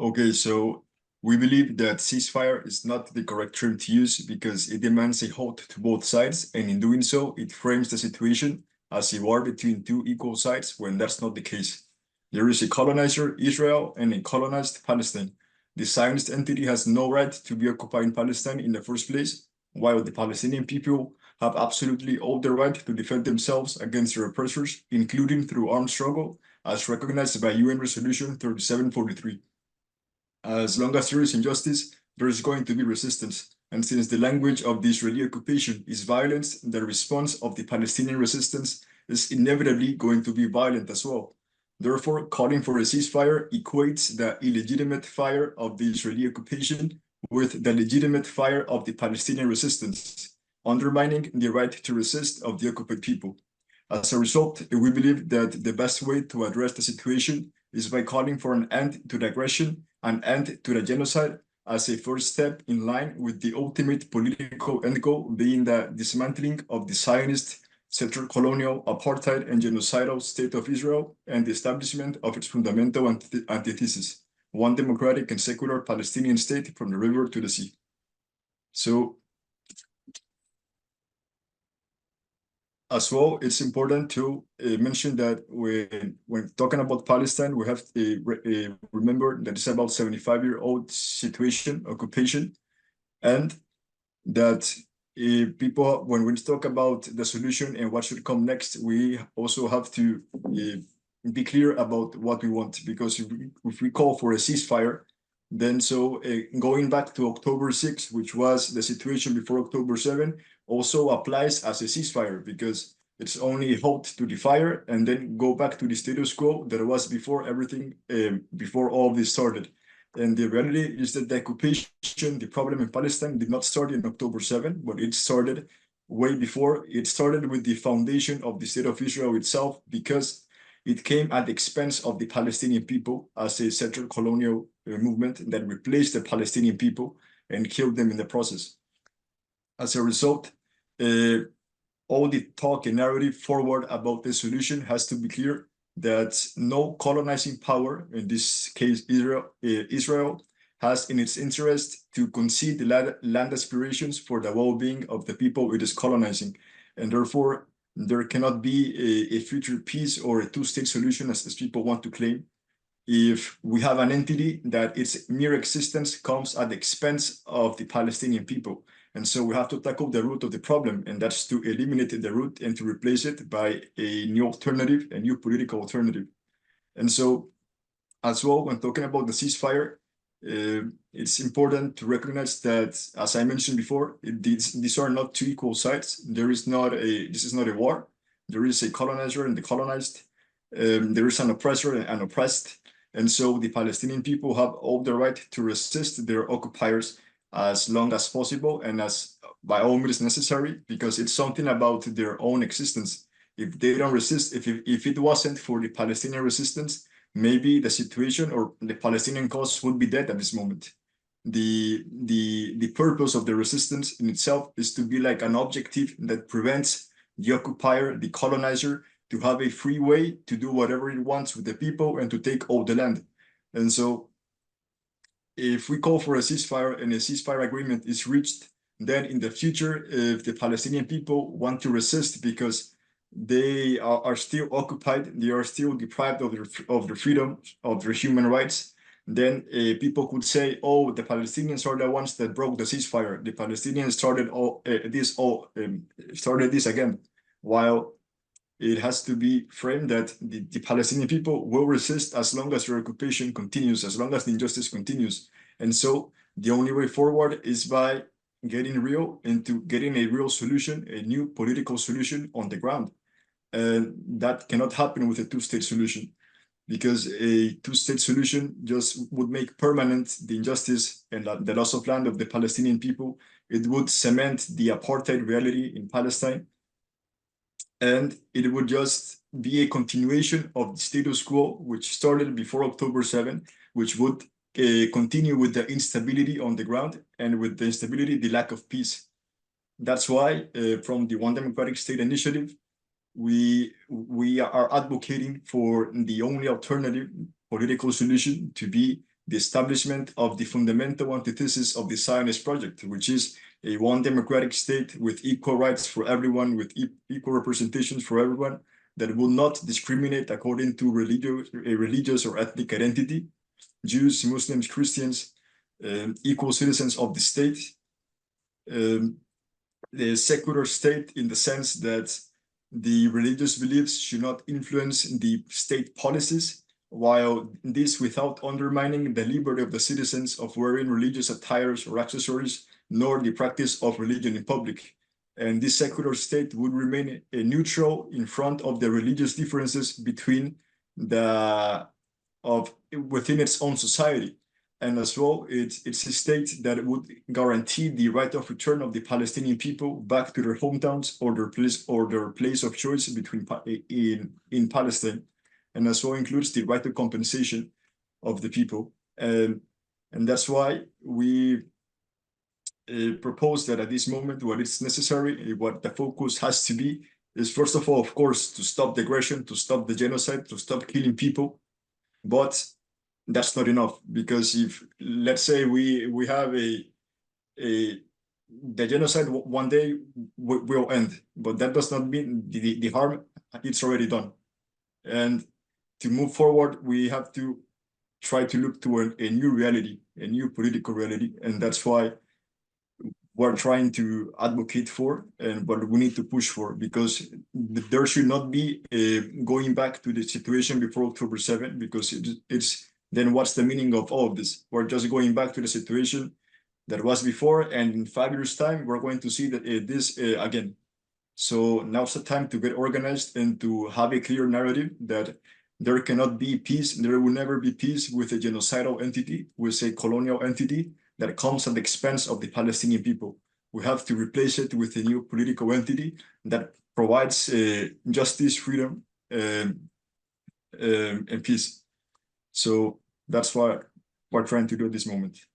Okay, so we believe that ceasefire is not the correct term to use because it demands a halt to both sides, and in doing so, it frames the situation as a war between two equal sides when that's not the case. There is a colonizer, Israel, and a colonized Palestine. The Zionist entity has no right to be occupying Palestine in the first place, while the Palestinian people have absolutely all the right to defend themselves against their oppressors, including through armed struggle, as recognized by UN Resolution 3743. As long as there is injustice, there is going to be resistance. And since the language of the Israeli occupation is violence, the response of the Palestinian resistance is inevitably going to be violent as well. Therefore, calling for a ceasefire equates the illegitimate fire of the Israeli occupation with the legitimate fire of the Palestinian resistance, undermining the right to resist of the occupied people. As a result, we believe that the best way to address the situation is by calling for an end to the aggression, an end to the genocide, as a first step in line with the ultimate political end goal being the dismantling of the Zionist, settler colonial, apartheid, and genocidal state of Israel and the establishment of its fundamental antithesis, one democratic and secular Palestinian state from the river to the sea. So, as well, it's important to mention that when talking about Palestine, we have to remember that it's about 75-year-old situation, occupation, and that people, when we talk about the solution and what should come next, we also have to be clear about what we want, because if we call for a ceasefire, then going back to October 6th, which was the situation before October 7th, also applies as a ceasefire, because it's only a halt to the fire and then go back to the status quo that was before everything, before all of this started. And the reality is that the occupation, the problem in Palestine did not start in October 7th, but it started way before. It started with the foundation of the state of Israel itself, because it came at the expense of the Palestinian people as a settler colonial movement that replaced the Palestinian people and killed them in the process. As a result, all the talk and narrative forward about the solution has to be clear that no colonizing power, in this case Israel, has in its interest to concede the land aspirations for the well-being of the people it is colonizing. And therefore, there cannot be a future peace or a two-state solution as people want to claim if we have an entity that its mere existence comes at the expense of the Palestinian people. And so we have to tackle the root of the problem, and that's to eliminate the root and to replace it by a new alternative, a new political alternative. And so, as well, when talking about the ceasefire, it's important to recognize that, as I mentioned before, these are not two equal sides. This is not a war. There is a colonizer and the colonized. There is an oppressor and an oppressed. And so the Palestinian people have all the right to resist their occupiers as long as possible and as by all means necessary, because it's something about their own existence. If they don't resist, if it wasn't for the Palestinian resistance, maybe the situation or the Palestinian cause would be dead at this moment. The purpose of the resistance in itself is to be like an objective that prevents the occupier, the colonizer, to have a free way to do whatever it wants with the people and to take all the land. And so if we call for a ceasefire and a ceasefire agreement is reached, then in the future, if the Palestinian people want to resist because they are still occupied, they are still deprived of their freedom, of their human rights, then people could say, oh, the Palestinians are the ones that broke the ceasefire. The Palestinians started this again, while it has to be framed that the Palestinian people will resist as long as their occupation continues, as long as the injustice continues. And so the only way forward is by getting real into getting a real solution, a new political solution on the ground. And that cannot happen with a two-state solution, because a two-state solution just would make permanent the injustice and the loss of land of the Palestinian people. It would cement the apartheid reality in Palestine. And it would just be a continuation of the status quo, which started before October 7, which would continue with the instability on the ground, and with the instability, the lack of peace. That's why from the One Democratic State Initiative, we are advocating for the only alternative political solution to be the establishment of the fundamental antithesis of the Zionist project, which is a one democratic state with equal rights for everyone, with equal representations for everyone, that will not discriminate according to religious or ethnic identity. Jews, Muslims, Christians, equal citizens of the state. The secular state in the sense that the religious beliefs should not influence the state policies, while this without undermining the liberty of the citizens of wearing religious attires or accessories, nor the practice of religion in public. And this secular state would remain neutral in front of the religious differences between within its own society. And as well, it's a state that would guarantee the right of return of the Palestinian people back to their hometowns or their place of choice in Palestine, and as well includes the right to compensation of the people. And that's why we propose that at this moment, what is necessary, what the focus has to be, is first of all, of course, to stop the aggression, to stop the genocide, to stop killing people. But that's not enough, because if, let's say, we have the genocide one day will end, but that does not mean the harm, it's already done. And to move forward, we have to try to look to a new reality, a new political reality, and that's why we're trying to advocate for, and what we need to push for, because there should not be going back to the situation before October 7, because it's then what's the meaning of all of this? We're just going back to the situation that was before, and in 5 years' time, we're going to see that this again. So now's the time to get organized and to have a clear narrative that there cannot be peace, there will never be peace with a genocidal entity, with a colonial entity that comes at the expense of the Palestinian people. We have to replace it with a new political entity that provides justice, freedom, and peace. So that's what we're trying to do at this moment.